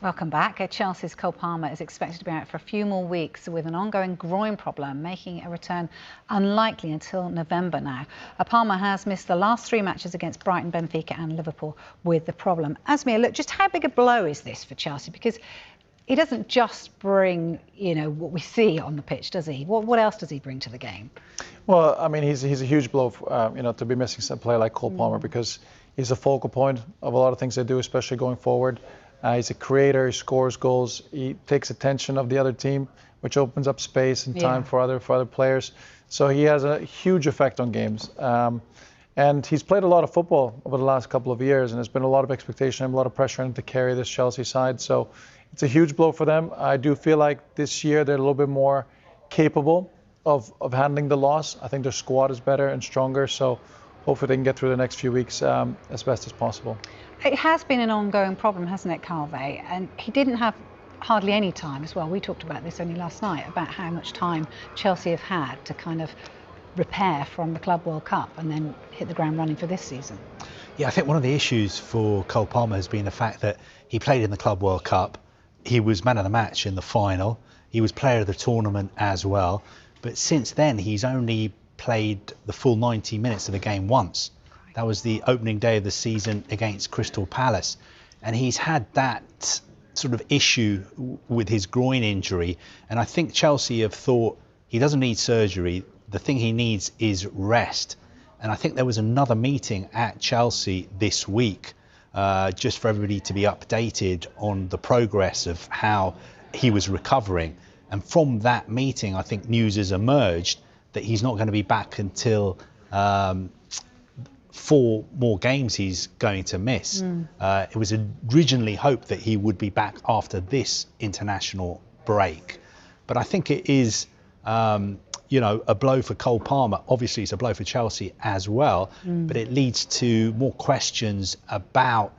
Welcome back. Chelsea's Cole Palmer is expected to be out for a few more weeks with an ongoing groin problem, making a return unlikely until November now. Palmer has missed the last 3 matches against Brighton, Benfica and Liverpool with the problem. Asmir, look, just how big a blow is this for Chelsea? Because he doesn't just bring, what we see on the pitch, does he? What else does he bring to the game? Well, I mean, he's a huge blow, to be missing a player like Cole Palmer, because he's a focal point of a lot of things they do, especially going forward. He's a creator, he scores goals, he takes attention of the other team, which opens up space and time for other players. So he has a huge effect on games. And he's played a lot of football over the last couple of years, and there's been a lot of expectation and a lot of pressure on him to carry this Chelsea side. So it's a huge blow for them. I do feel like this year they're a little bit more capable of handling the loss. I think their squad is better and stronger, so hopefully they can get through the next few weeks as best as possible. It has been an ongoing problem, hasn't it, Calve? And he didn't have hardly any time as well. We talked about this only last night, about how much time Chelsea have had to kind of repair from the Club World Cup and then hit the ground running for this season. Yeah, I think one of the issues for Cole Palmer has been the fact that he played in the Club World Cup. He was man of the match in the final. He was player of the tournament as well. But since then, he's only played the full 90 minutes of the game once. That was the opening day of the season against Crystal Palace. And he's had that sort of issue with his groin injury. And I think Chelsea have thought he doesn't need surgery. The thing he needs is rest. And I think there was another meeting at Chelsea this week, just for everybody to be updated on the progress of how he was recovering. And from that meeting, I think news has emerged that he's not going to be back until 4 more games he's going to miss. It was originally hoped that he would be back after this international break. But I think it is, a blow for Cole Palmer. Obviously, it's a blow for Chelsea as well, but it leads to more questions about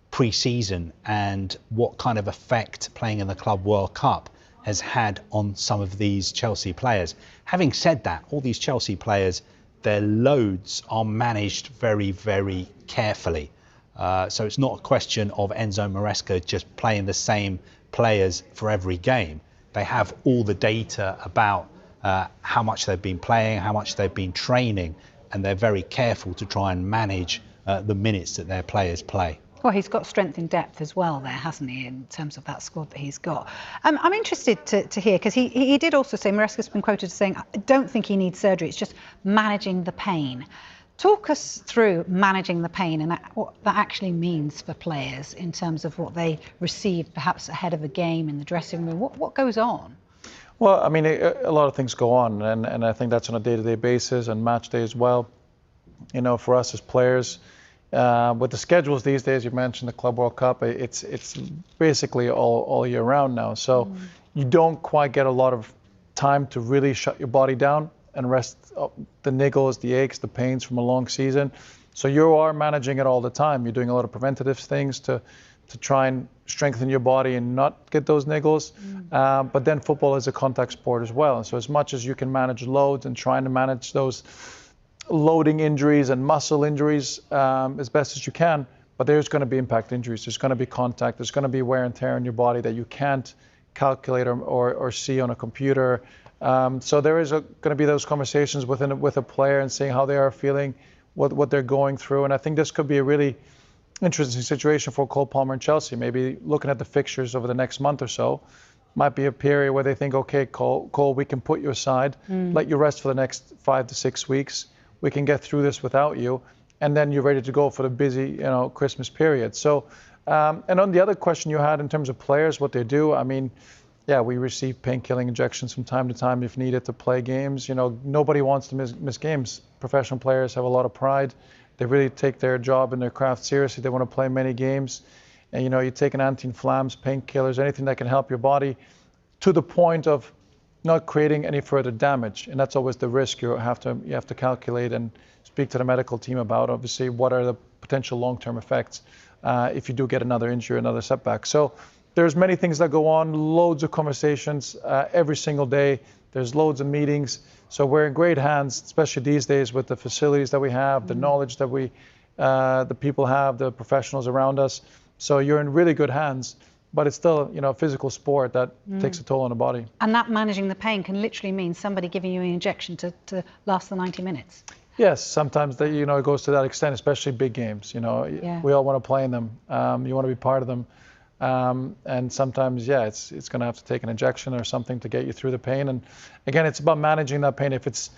pre-season and what kind of effect playing in the Club World Cup has had on some of these Chelsea players. Having said that, all these Chelsea players, their loads are managed very, very carefully. So it's not a question of Enzo Maresca just playing the same players for every game. They have all the data about how much they've been playing, how much they've been training, and they're very careful to try and manage the minutes that their players play. Well, he's got strength in depth as well there, hasn't he, in terms of that squad that he's got. I'm interested to hear, because he did also say, Maresca's been quoted as saying, I don't think he needs surgery, it's just managing the pain. Talk us through managing the pain and what that actually means for players in terms of what they receive perhaps ahead of a game in the dressing room. What goes on? Well, I mean, a lot of things go on, and I think that's on a day-to-day basis and match day as well. For us as players, with the schedules these days, you mentioned the Club World Cup, it's basically all year round now. So you don't quite get a lot of time to really shut your body down and rest the niggles, the aches, the pains from a long season. So you are managing it all the time. You're doing a lot of preventative things to try and strengthen your body and not get those niggles. But then football is a contact sport as well. So as much as you can manage loads and trying to manage those loading injuries and muscle injuries as best as you can, but there's going to be impact injuries. There's going to be contact. There's going to be wear and tear in your body that you can't calculate or see on a computer. So there is going to be those conversations with a player and seeing how they are feeling, what they're going through. And I think this could be a really interesting situation for Cole Palmer and Chelsea. Maybe looking at the fixtures over the next month or so, might be a period where they think, okay, Cole, we can put you aside, let you rest for the next 5 to 6 weeks. We can get through this without you, and then you're ready to go for the busy, Christmas period. So, and on the other question you had in terms of players, what they do, I mean, yeah, we receive pain-killing injections from time to time if needed to play games. Nobody wants to miss games. Professional players have a lot of pride. They really take their job and their craft seriously. They want to play many games. And, you take an anti-inflammatories, painkillers, anything that can help your body to the point of not creating any further damage. And that's always the risk you have to calculate and speak to the medical team about. Obviously, what are the potential long-term effects if you do get another injury, another setback. So there's many things that go on, loads of conversations every single day. There's loads of meetings. So we're in great hands, especially these days with the facilities that we have, the knowledge that the people have, the professionals around us. So you're in really good hands. but it's still, you know, a physical sport that takes a toll on the body. And that managing the pain can literally mean somebody giving you an injection to last the 90 minutes. Yes, sometimes that, you know, it goes to that extent, especially big games. You know, we all want to play in them. You want to be part of them. And sometimes, yeah, it's going to have to take an injection or something to get you through the pain. And again, it's about managing that pain. If it's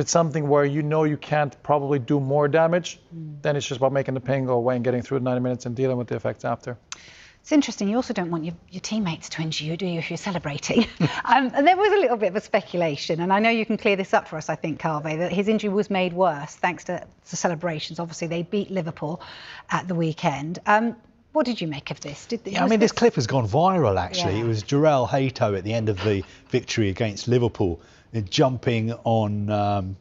something where you know you can't probably do more damage, then it's just about making the pain go away and getting through the 90 minutes and dealing with the effects after. It's interesting, you also don't want your teammates to injure you, do you, if you're celebrating? And there was a little bit of a speculation, and I know you can clear this up for us, I think, Carve, that his injury was made worse thanks to celebrations. Obviously, they beat Liverpool at the weekend. What did you make of this? This clip has gone viral, actually. It was Jarell Hato at the end of the victory against Liverpool, jumping on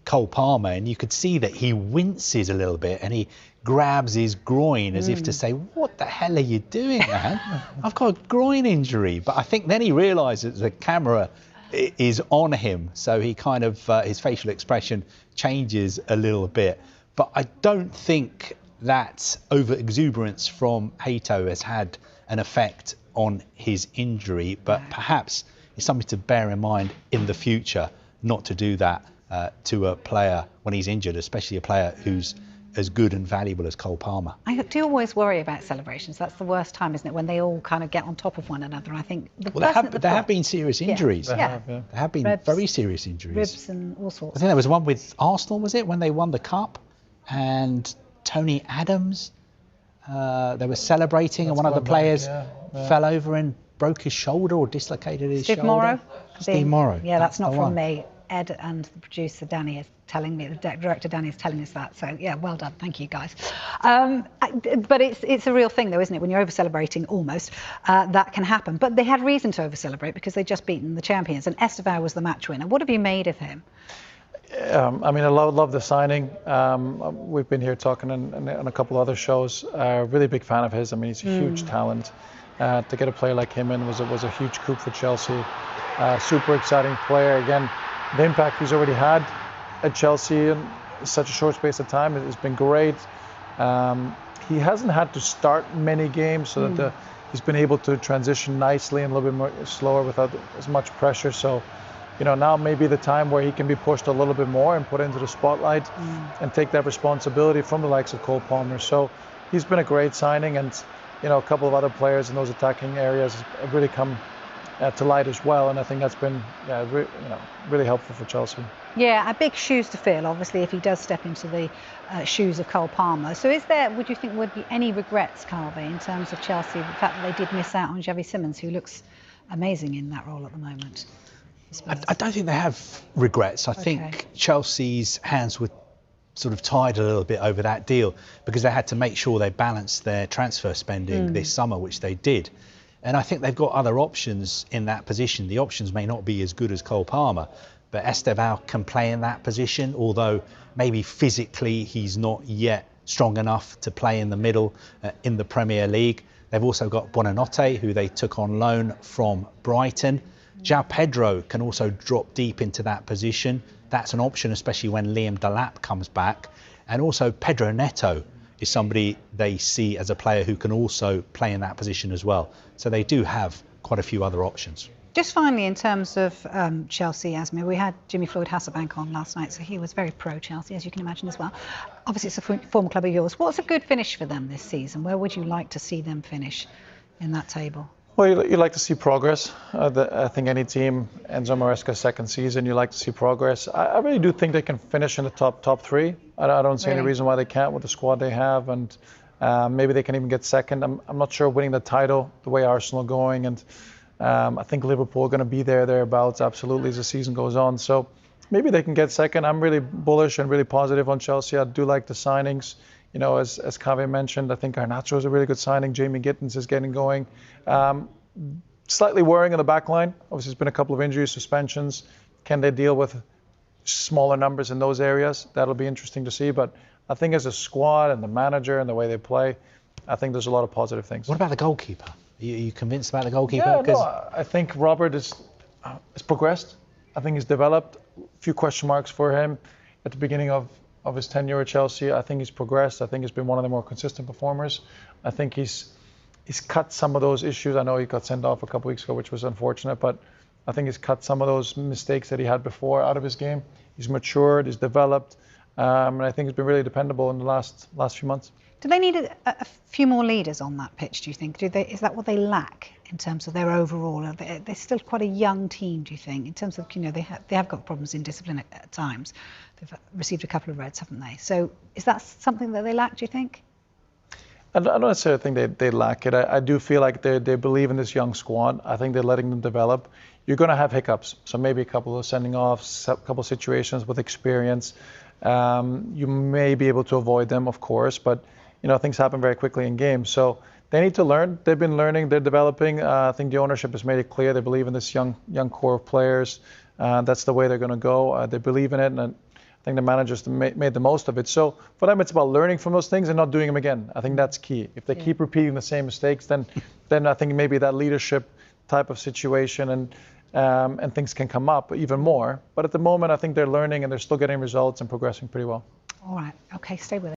Cole Palmer, and you could see that he winces a little bit and he grabs his groin as if to say, what the hell are you doing, man? I've got a groin injury. But I think then he realises the camera is on him, so he kind of, his facial expression changes a little bit. But I don't think that over-exuberance from Hato has had an effect on his injury, but perhaps it's something to bear in mind in the future, not to do that to a player when he's injured, especially a player who's as good and valuable as Cole Palmer. I do always worry about celebrations. That's the worst time, isn't it, when they all kind of get on top of one another. I think there have been serious injuries. There have been ribs, very serious injuries. Ribs and all sorts. I think there was one with Arsenal, was it, when they won the cup, and Tony Adams, they were celebrating, and one of the players fell over and broke his shoulder or dislocated his shoulder. Steve Morrow. Yeah, that's not from me. Ed and the producer Danny is telling me, the director Danny is telling us that. So yeah, well done, thank you guys. But it's a real thing though, isn't it? When you're over celebrating, almost that can happen. But they had reason to over celebrate because they'd just beaten the champions, and Estevao was the match winner. What have you made of him? I mean, I love the signing. We've been here talking on a couple other shows. Really big fan of his. I mean, he's a huge talent. To get a player like him in was a huge coup for Chelsea. Super exciting player. Again, the impact he's already had at Chelsea in such a short space of time has been great. He hasn't had to start many games, so that he's been able to transition nicely and a little bit more slower without as much pressure. So, you know, now may be the time where he can be pushed a little bit more and put into the spotlight and take that responsibility from the likes of Cole Palmer. So he's been a great signing, and, you know, a couple of other players in those attacking areas have really come to light as well, and I think that's been really helpful for Chelsea. Yeah, big shoes to fill, obviously, if he does step into the shoes of Cole Palmer. So would you think would be any regrets, Carve, in terms of Chelsea, the fact that they did miss out on Xavi Simons, who looks amazing in that role at the moment? I don't think they have regrets. I think Chelsea's hands were sort of tied a little bit over that deal because they had to make sure they balanced their transfer spending this summer, which they did. And I think they've got other options in that position. The options may not be as good as Cole Palmer, but Estevao can play in that position, although maybe physically he's not yet strong enough to play in the middle in the Premier League. They've also got Buonanotte, who they took on loan from Brighton. João Pedro can also drop deep into that position. That's an option, especially when Liam Delap comes back. And also Pedro Neto is somebody they see as a player who can also play in that position as well. So they do have quite a few other options. Just finally, in terms of Chelsea, Asmir, we had Jimmy Floyd Hasselbank on last night, so he was very pro-Chelsea, as you can imagine as well. Obviously, it's a former club of yours. What's a good finish for them this season? Where would you like to see them finish in that table? Well, you like to see progress. I think any team, Enzo Maresca's second season, you like to see progress. I really do think they can finish in the top three. I don't see any reason why they can't with the squad they have, and maybe they can even get second. I'm not sure winning the title the way Arsenal are going, and I think Liverpool are going to be thereabouts absolutely as the season goes on. So maybe they can get second. I'm really bullish and really positive on Chelsea. I do like the signings. You know, as Kave mentioned, I think Garnacho is a really good signing. Jamie Gittins is getting going. Slightly worrying in the back line. Obviously, there's been a couple of injuries, suspensions. Can they deal with smaller numbers in those areas? That'll be interesting to see. But I think as a squad and the manager and the way they play, I think there's a lot of positive things. What about the goalkeeper? Are you convinced about the goalkeeper? Yeah, no, I think Robert has progressed. I think he's developed. A few question marks for him at the beginning of his tenure at Chelsea. I think he's progressed. I think he's been one of the more consistent performers. I think he's he's cut some of those issues. I know he got sent off a couple weeks ago, which was unfortunate, but I think he's cut some of those mistakes that he had before out of his game. He's matured, he's developed, and I think he's been really dependable in the last few months. Do they need a few more leaders on that pitch, do you think? Is that what they lack in terms of their overall? They're still quite a young team, do you think? In terms of, they have got problems in discipline at times. They've received a couple of reds, haven't they? So is that something that they lack, do you think? I don't necessarily think they lack it. I do feel like they believe in this young squad. I think they're letting them develop. You're going to have hiccups, so maybe a couple of sending offs, a couple of situations with experience. You may be able to avoid them, of course, but things happen very quickly in games. So they need to learn. They've been learning. They're developing. I think the ownership has made it clear they believe in this young core of players. That's the way they're going to go. They believe in it, and I think the managers made the most of it. So for them, it's about learning from those things and not doing them again. I think that's key. If they keep repeating the same mistakes, then I think maybe that leadership type of situation and things can come up even more. But at the moment, I think they're learning and they're still getting results and progressing pretty well. All right. Okay, stay with us.